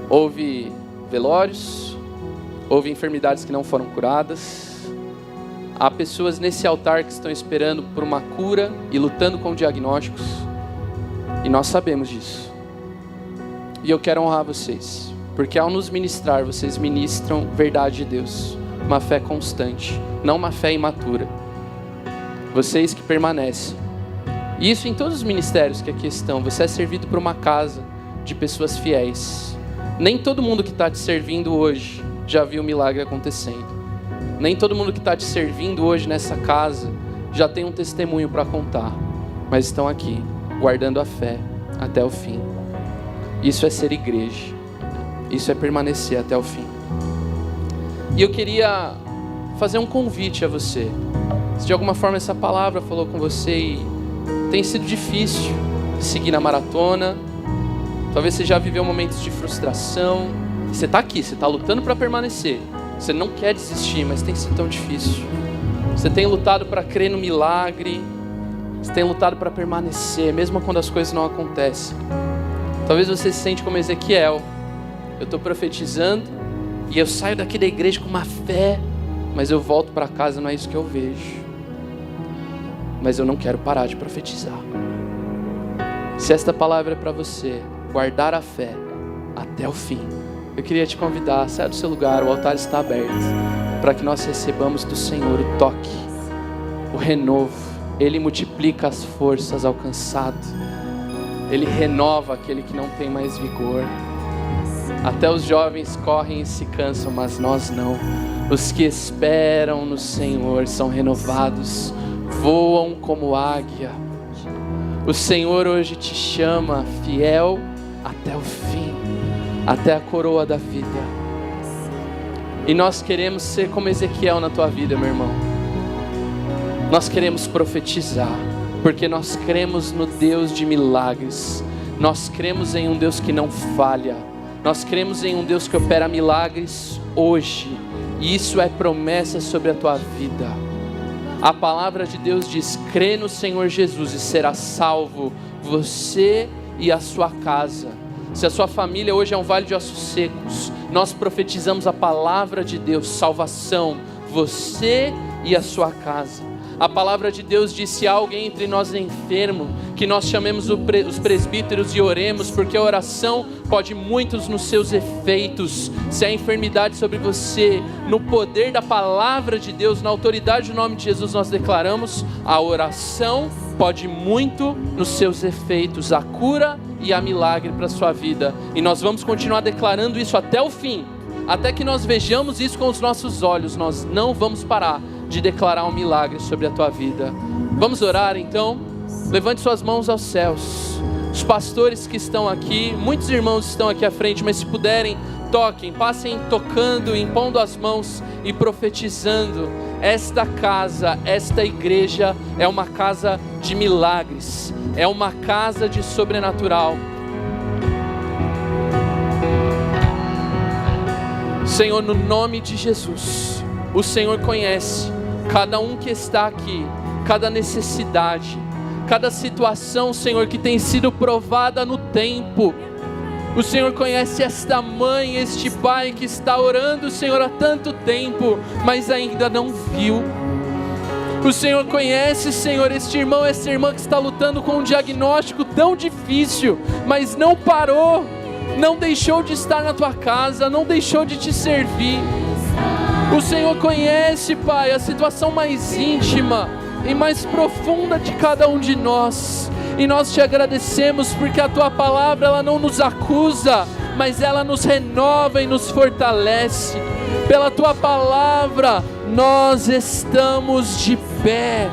Houve velórios, houve enfermidades que não foram curadas, há pessoas nesse altar que estão esperando por uma cura e lutando com diagnósticos, e nós sabemos disso. E eu quero honrar vocês, porque ao nos ministrar, vocês ministram verdade de Deus, uma fé constante, não uma fé imatura. Vocês que permanecem. Isso em todos os ministérios que aqui estão. Você é servido por uma casa de pessoas fiéis. Nem todo mundo que está te servindo hoje já viu o milagre acontecendo. Nem todo mundo que está te servindo hoje nessa casa já tem um testemunho para contar. Mas estão aqui, guardando a fé até o fim. Isso é ser igreja. Isso é permanecer até o fim. E eu queria fazer um convite a você. Se de alguma forma essa palavra falou com você e tem sido difícil seguir na maratona, talvez você já viveu momentos de frustração, você está aqui, você está lutando para permanecer, você não quer desistir, mas tem sido tão difícil. Você tem lutado para crer no milagre, você tem lutado para permanecer, mesmo quando as coisas não acontecem. Talvez você se sente como Ezequiel, eu estou profetizando e eu saio daqui da igreja com uma fé, mas eu volto para casa, não é isso que eu vejo. Mas eu não quero parar de profetizar. Se esta palavra é para você, guardar a fé até o fim, eu queria te convidar, saia do seu lugar, o altar está aberto, para que nós recebamos do Senhor o toque, o renovo. Ele multiplica as forças ao cansado, Ele renova aquele que não tem mais vigor. Até os jovens correm e se cansam, mas nós não. Os que esperam no Senhor são renovados, voam como águia. O Senhor hoje te chama fiel até o fim, até a coroa da vida. E nós queremos ser como Ezequiel na tua vida, meu irmão. Nós queremos profetizar, porque nós cremos no Deus de milagres. Nós cremos em um Deus que não falha. Nós cremos em um Deus que opera milagres hoje. E isso é promessa sobre a tua vida. A palavra de Deus diz: crê no Senhor Jesus e será salvo você e a sua casa. Se a sua família hoje é um vale de ossos secos, nós profetizamos a palavra de Deus, salvação, você e a sua casa. A palavra de Deus diz: se há alguém entre nós enfermo, que nós chamemos os presbíteros e oremos, porque a oração pode muitos nos seus efeitos. Se há enfermidade sobre você, no poder da palavra de Deus, na autoridade do nome de Jesus, nós declaramos: a oração pode muito nos seus efeitos, a cura e a milagre para a sua vida. E nós vamos continuar declarando isso até o fim, até que nós vejamos isso com os nossos olhos. Nós não vamos parar de declarar um milagre sobre a tua vida. Vamos orar então? Levante suas mãos aos céus. Os pastores que estão aqui, muitos irmãos estão aqui à frente, mas se puderem, toquem, passem tocando, impondo as mãos e profetizando. Esta casa, esta igreja é uma casa de milagres, é uma casa de sobrenatural. Senhor, no nome de Jesus, o Senhor conhece cada um que está aqui, cada necessidade, cada situação, Senhor, que tem sido provada no tempo. O Senhor conhece esta mãe, este pai que está orando, Senhor, há tanto tempo, mas ainda não viu. O Senhor conhece, Senhor, este irmão, essa irmã que está lutando com um diagnóstico tão difícil, mas não parou, não deixou de estar na tua casa, não deixou de te servir. O Senhor conhece, Pai, a situação mais íntima e mais profunda de cada um de nós. E nós te agradecemos porque a tua palavra, ela não nos acusa, mas ela nos renova e nos fortalece. Pela tua palavra nós estamos de pé.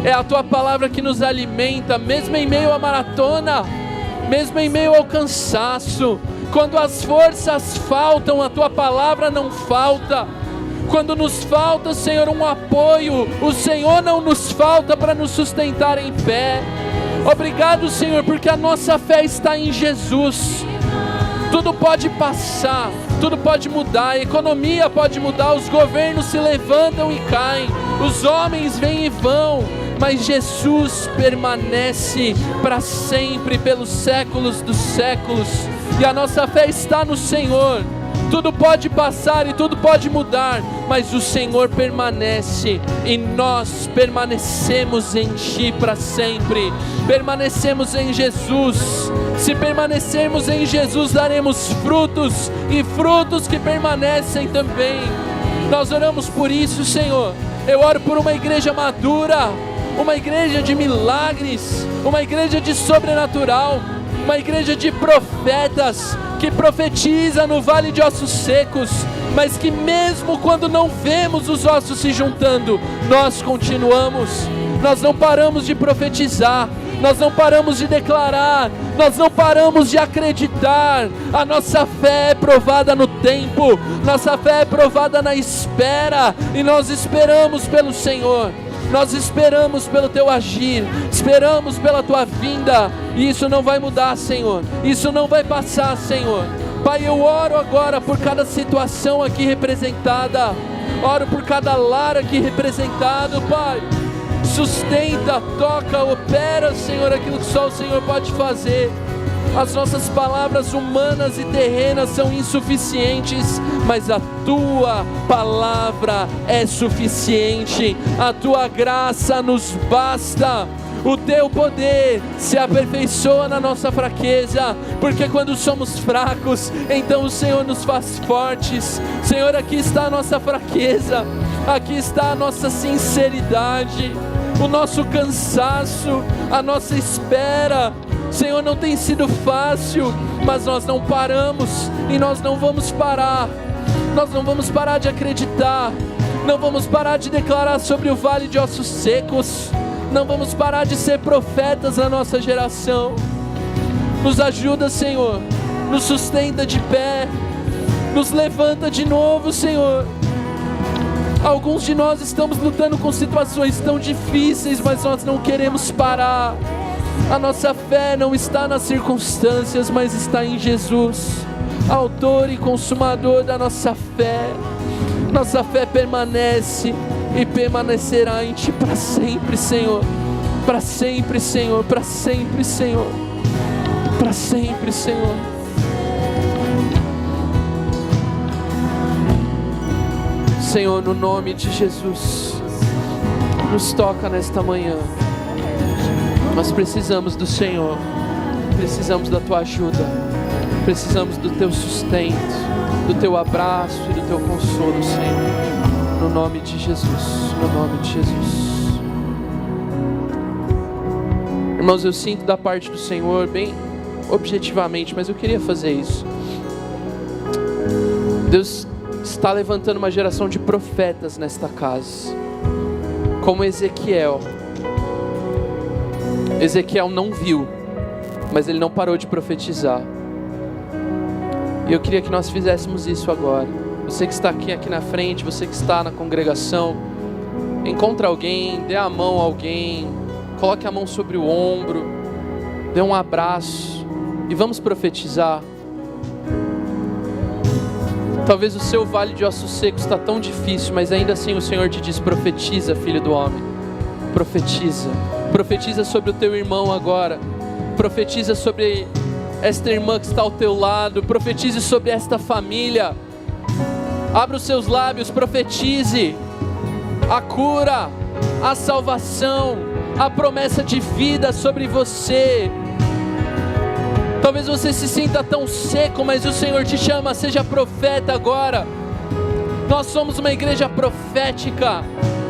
É a tua palavra que nos alimenta, mesmo em meio à maratona, mesmo em meio ao cansaço. Quando as forças faltam, a tua palavra não falta. Quando nos falta, Senhor, um apoio, o Senhor não nos falta para nos sustentar em pé. Obrigado, Senhor, porque a nossa fé está em Jesus. Tudo pode passar, tudo pode mudar, a economia pode mudar, os governos se levantam e caem, os homens vêm e vão, mas Jesus permanece para sempre, pelos séculos dos séculos, e a nossa fé está no Senhor. Tudo pode passar e tudo pode mudar, mas o Senhor permanece, e nós permanecemos em Ti para sempre, permanecemos em Jesus. Se permanecermos em Jesus, daremos frutos, e frutos que permanecem também. Nós oramos por isso, Senhor. Eu oro por uma igreja madura, uma igreja de milagres, uma igreja de sobrenatural, uma igreja de profetas, que profetiza no vale de ossos secos, mas que mesmo quando não vemos os ossos se juntando, nós continuamos, nós não paramos de profetizar, nós não paramos de declarar, nós não paramos de acreditar. A nossa fé é provada no tempo, nossa fé é provada na espera, e nós esperamos pelo Senhor. Nós esperamos pelo Teu agir, esperamos pela Tua vinda, e isso não vai mudar, Senhor, isso não vai passar, Senhor. Pai, eu oro agora por cada situação aqui representada, oro por cada lar aqui representado, Pai. Sustenta, toca, opera, Senhor, aquilo que só o Senhor pode fazer. As nossas palavras humanas e terrenas são insuficientes, mas a Tua palavra é suficiente, a Tua graça nos basta. O Teu poder se aperfeiçoa na nossa fraqueza, porque quando somos fracos, então o Senhor nos faz fortes. Senhor, aqui está a nossa fraqueza, aqui está a nossa sinceridade, o nosso cansaço, a nossa espera. Senhor, não tem sido fácil, mas nós não paramos, e nós não vamos parar. Nós não vamos parar de acreditar, não vamos parar de declarar sobre o vale de ossos secos, não vamos parar de ser profetas na nossa geração. Nos ajuda, Senhor, nos sustenta de pé, nos levanta de novo, Senhor. Alguns de nós estamos lutando com situações tão difíceis, mas nós não queremos parar. A nossa fé não está nas circunstâncias, mas está em Jesus, autor e consumador da nossa fé. Nossa fé permanece e permanecerá em Ti para sempre, Senhor. Para sempre, Senhor. Para sempre, Senhor. Para sempre, Senhor. Senhor, no nome de Jesus, nos toca nesta manhã. Nós precisamos do Senhor, precisamos da Tua ajuda, precisamos do Teu sustento, do Teu abraço e do Teu consolo, Senhor, no nome de Jesus, no nome de Jesus. Irmãos, eu sinto da parte do Senhor, bem objetivamente, mas eu queria fazer isso. Deus está levantando uma geração de profetas nesta casa, como Ezequiel. Ezequiel não viu, mas ele não parou de profetizar. E eu queria que nós fizéssemos isso agora. Você que está aqui na frente, você que está na congregação, encontre alguém, dê a mão a alguém, coloque a mão sobre o ombro, dê um abraço e vamos profetizar. Talvez o seu vale de ossos secos está tão difícil, mas ainda assim o Senhor te diz: profetiza, filho do homem, profetiza. Profetiza sobre o teu irmão agora. Profetiza sobre esta irmã que está ao teu lado. Profetize sobre esta família. Abra os seus lábios, profetize a cura, a salvação, a promessa de vida sobre você. Talvez você se sinta tão seco, mas o Senhor te chama, seja profeta agora. Nós somos uma igreja profética,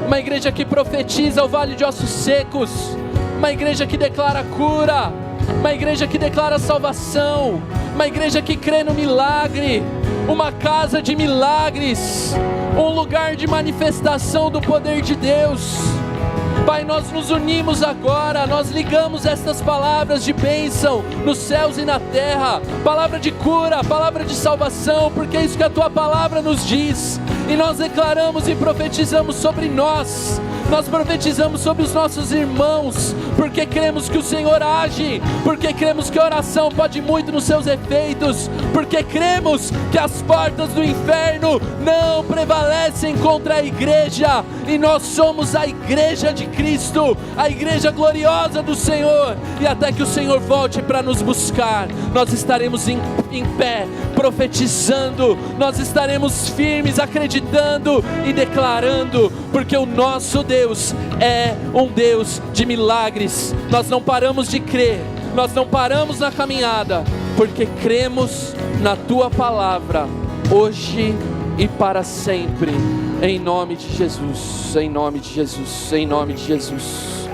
uma igreja que profetiza o vale de ossos secos, uma igreja que declara cura, uma igreja que declara salvação, uma igreja que crê no milagre, uma casa de milagres, um lugar de manifestação do poder de Deus. Pai, nós nos unimos agora, nós ligamos estas palavras de bênção nos céus e na terra, palavra de cura, palavra de salvação, porque é isso que a Tua palavra nos diz, e nós declaramos e profetizamos sobre nós profetizamos sobre os nossos irmãos, porque cremos que o Senhor age, porque cremos que a oração pode muito nos seus efeitos, porque cremos que as portas do inferno não prevalecem contra a igreja, e nós somos a igreja de Cristo, a igreja gloriosa do Senhor, e até que o Senhor volte para nos buscar, nós estaremos em pé, profetizando, nós estaremos firmes, acreditando e declarando, porque o nosso Deus é um Deus de milagres. Nós não paramos de crer, nós não paramos na caminhada, porque cremos na Tua palavra, hoje e para sempre, em nome de Jesus, em nome de Jesus, em nome de Jesus.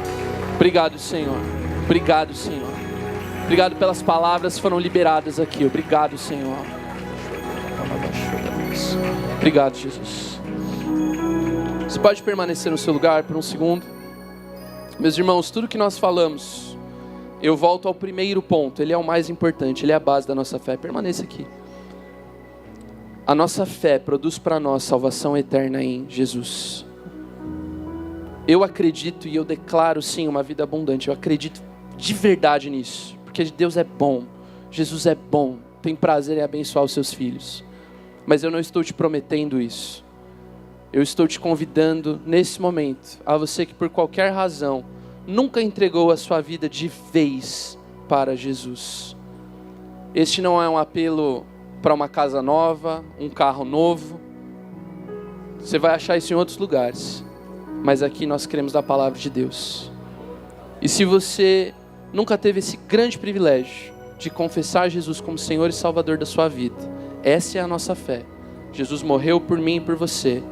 Obrigado, Senhor, obrigado, Senhor, obrigado pelas palavras que foram liberadas aqui, obrigado, Senhor, obrigado, Jesus. Você pode permanecer no seu lugar por um segundo? Meus irmãos, tudo que nós falamos, eu volto ao primeiro ponto, ele é o mais importante, ele é a base da nossa fé. Permaneça aqui. A nossa fé produz para nós salvação eterna em Jesus. Eu acredito e eu declaro sim uma vida abundante, eu acredito de verdade nisso, porque Deus é bom, Jesus é bom, tem prazer em abençoar os seus filhos, mas eu não estou te prometendo isso. Eu estou te convidando nesse momento, a você que por qualquer razão nunca entregou a sua vida de vez para Jesus. Este não é um apelo para uma casa nova, um carro novo. Você vai achar isso em outros lugares, mas aqui nós cremos na palavra de Deus. E se você nunca teve esse grande privilégio de confessar Jesus como Senhor e Salvador da sua vida, essa é a nossa fé. Jesus morreu por mim e por você,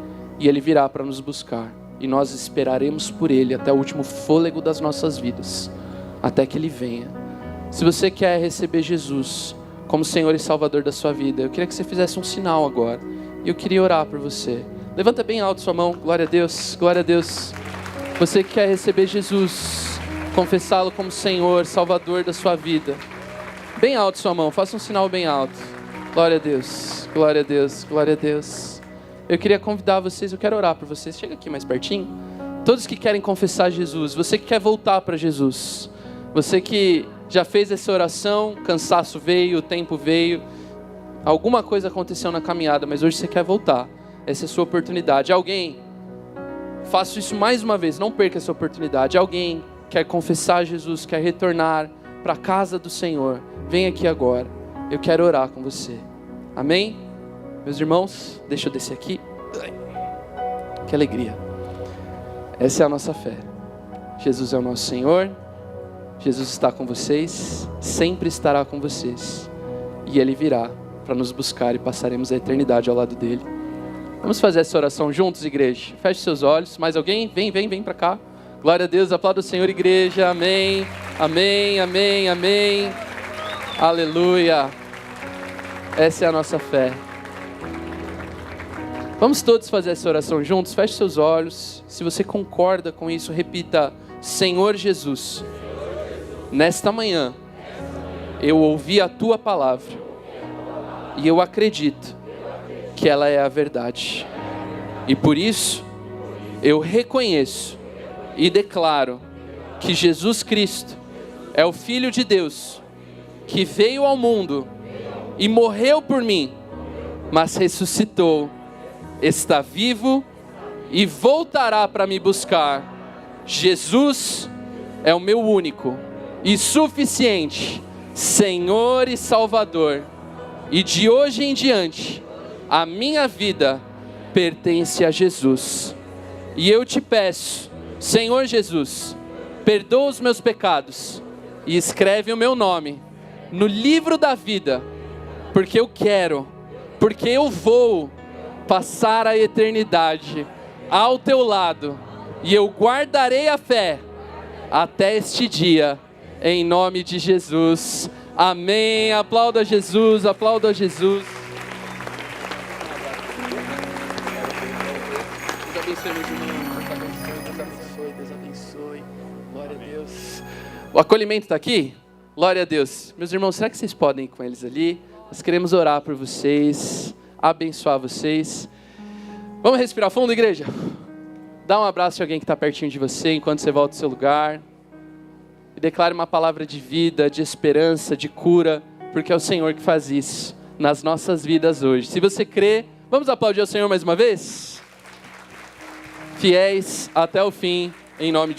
e Ele virá para nos buscar, e nós esperaremos por Ele até o último fôlego das nossas vidas, até que Ele venha. Se você quer receber Jesus como Senhor e Salvador da sua vida, eu queria que você fizesse um sinal agora, e eu queria orar por você. Levanta bem alto sua mão, glória a Deus, glória a Deus. Você que quer receber Jesus, confessá-lo como Senhor, Salvador da sua vida, bem alto sua mão, faça um sinal bem alto. Glória a Deus, glória a Deus, glória a Deus. Eu queria convidar vocês, eu quero orar por vocês. Chega aqui mais pertinho. Todos que querem confessar Jesus, você que quer voltar para Jesus, você que já fez essa oração, cansaço veio, o tempo veio, alguma coisa aconteceu na caminhada, mas hoje você quer voltar. Essa é a sua oportunidade. Alguém, faço isso mais uma vez, não perca essa oportunidade. Alguém quer confessar Jesus, quer retornar para a casa do Senhor, vem aqui agora. Eu quero orar com você. Amém? Meus irmãos, deixa eu descer aqui. Que alegria. Essa é a nossa fé. Jesus é o nosso Senhor. Jesus está com vocês. Sempre estará com vocês. E Ele virá para nos buscar e passaremos a eternidade ao lado dEle. Vamos fazer essa oração juntos, igreja? Feche seus olhos. Mais alguém? Vem para cá. Glória a Deus. Aplauda o Senhor, igreja. Amém. Amém, amém, amém. Aleluia. Essa é a nossa fé. Vamos todos fazer essa oração juntos? Feche seus olhos. Se você concorda com isso, repita: Senhor Jesus, nesta manhã eu ouvi a Tua palavra e eu acredito que ela é a verdade. E por isso eu reconheço e declaro que Jesus Cristo é o Filho de Deus que veio ao mundo e morreu por mim, mas ressuscitou, está vivo e voltará para me buscar. Jesus é o meu único e suficiente Senhor e Salvador, e de hoje em diante a minha vida pertence a Jesus. E eu te peço, Senhor Jesus, perdoa os meus pecados e escreve o meu nome no livro da vida, porque eu vou passar a eternidade ao Teu lado, e eu guardarei a fé até este dia, em nome de Jesus. Amém. Aplauda Jesus, aplauda Jesus. Deus abençoe, meus irmãos. abençoe, Deus abençoe. Glória a Deus. O acolhimento está aqui? Glória a Deus. Meus irmãos, será que vocês podem ir com eles ali? Nós queremos orar por vocês, abençoar vocês. Vamos respirar fundo, igreja? Dá um abraço de alguém que está pertinho de você enquanto você volta ao seu lugar. E declare uma palavra de vida, de esperança, de cura, porque é o Senhor que faz isso nas nossas vidas hoje. Se você crê, vamos aplaudir o Senhor mais uma vez? Fiéis até o fim, em nome de Jesus.